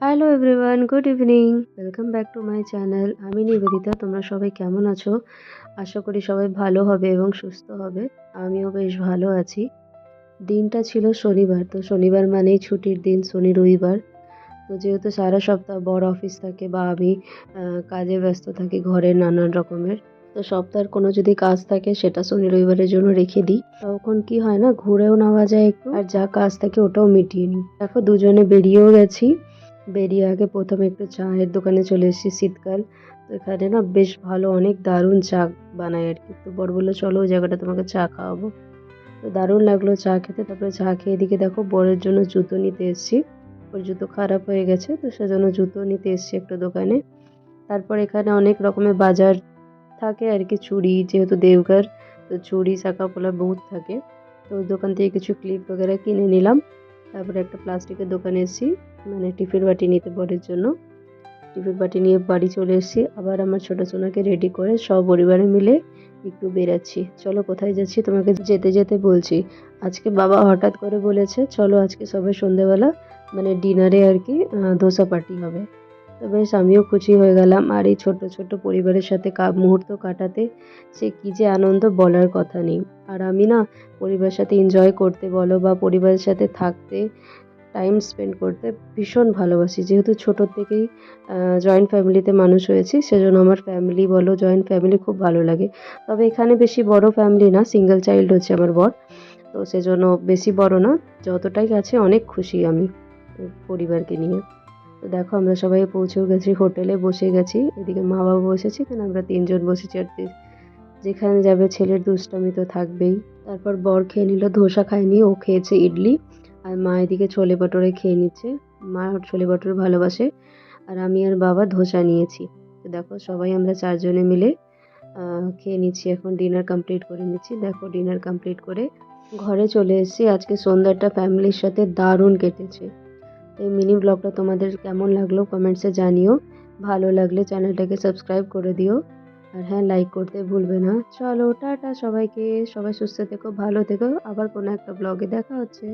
Hello everyone, good evening. Welcome back to my channel. আমি নিবেদিতা। তোমরা সবাই কেমন আছো? আশা করি সবাই ভালো হবে এবং সুস্থ হবে। আমিও বেশ ভালো আছি। দিনটা ছিল শনিবার, তো শনিবার মানেই ছুটির দিন, শনি রবিবার। তো যেহেতু সারা সপ্তাহ বড় অফিস থাকে বা আমি কাজে ব্যস্ত থাকি ঘরের নানান রকমের, তো সপ্তাহের কোনো যদি কাজ থাকে সেটা শনি রবিবারের জন্য রেখে দিই। তখন কি হয় না, ঘুরেও নেওয়া যায় একটু, আর যা কাজ থাকে ওটাও মিটিয়ে নিই। দেখো দুজনে বেরিয়েও গেছি। বেরিয়ে আগে প্রথমে একটু চায়ের দোকানে চলে এসেছি, শীতকাল তো এখানে না বেশ ভালো অনেক দারুণ চা বানায় আর কি। তো বর বললো চলো ওই জায়গাটা তোমাকে চা খাওয়াবো। তো দারুণ লাগলো চা খেতে। তারপরে চা খেয়ে এদিকে দেখো বরের জন্য জুতো নিতে এসেছি। ওর জুতো খারাপ হয়ে গেছে, তো সেজন্য জুতো নিতে এসেছি একটা দোকানে। তারপর এখানে অনেক রকমের বাজার থাকে আর কি, চুড়ি যেহেতু দেওঘর, তো চুড়ি শাঁখা পলা বহুত থাকে। তো ওই দোকান থেকে কিছু ক্লিপ বগেরা কিনে নিলাম। তারপরে একটা প্লাস্টিকের দোকানে এসেছি, মানে টিফিন বাটি নিতে বরের জন্য। টিফিন বাটি নিয়ে বাড়ি চলে এসেছি। আবার আমার ছোট সোনাকে রেডি করে সপরিবারে মিলে একটু বেরাচ্ছি। চলো কোথায় যাচ্ছি তোমাকে যেতে যেতে বলছি। আজকে বাবা হঠাৎ করে বলেছে চলো আজকে সবাই সন্ধ্যেবেলা মানে ডিনারে আর কি ধোসা পার্টি হবে। তো বেশ আমিও খুশি হয়ে গেলাম। আর এই ছোট্ট ছোট্ট পরিবারের সাথে মুহূর্ত কাটাতে সে কী যে আনন্দ বলার কথা নেই। আর আমি না পরিবারের সাথে এনজয় করতে বলো বা পরিবারের সাথে থাকতে, টাইম স্পেন্ড করতে ভীষণ ভালোবাসি। যেহেতু ছোটোর থেকেই জয়েন্ট ফ্যামিলিতে মানুষ হয়েছি, সেজন্য আমার ফ্যামিলি বলো জয়েন্ট ফ্যামিলি খুব ভালো লাগে। তবে এখানে বেশি বড় ফ্যামিলি না, সিঙ্গেল চাইল্ড হচ্ছে আমার বর। তো সেজন্য বেশি বড় না, যতটাই আছে অনেক খুশি আমি পরিবারকে নিয়ে। তো দেখো আমরা সবাই পৌঁছেও গেছি, হোটেলে বসে গেছি। এদিকে মা বাবা বসেছে, এখানে আমরা তিনজন বসেছি। আর যেখানে যাবে ছেলের দুষ্টামি তো থাকবেই। তারপর বর খেয়ে নিল, ধোসা খায়নি, ও খেয়েছে ইডলি। আর মা এদিকে ছোলে ভাটোরে খেয়ে নিচ্ছে। মা ছোলে ভাটোরে ভালোবাসে। আর আমি আর বাবা ধোসা নিয়েছি। তো দেখো সবাই আমরা চারজনে মিলে খেয়ে নিচ্ছি, এখন ডিনার কমপ্লিট করে নিচ্ছি। দেখো ডিনার কমপ্লিট করে ঘরে চলে এসেছি। আজকে সন্ধ্যাটা ফ্যামিলির সাথে দারুণ কেটেছে। তো এই মিনি ব্লগটা তোমাদের কেমন লাগলো কমেন্টসে জানিও। ভালো লাগলে চ্যানেলটাকে সাবস্ক্রাইব করে দিও। আর হ্যাঁ, লাইক করতে ভুলবে না। চলো টাটা সবাইকে। সবাই সুস্থ থেকো, ভালো থেকো। আবার কোনো একটা ব্লগে দেখা হচ্ছে।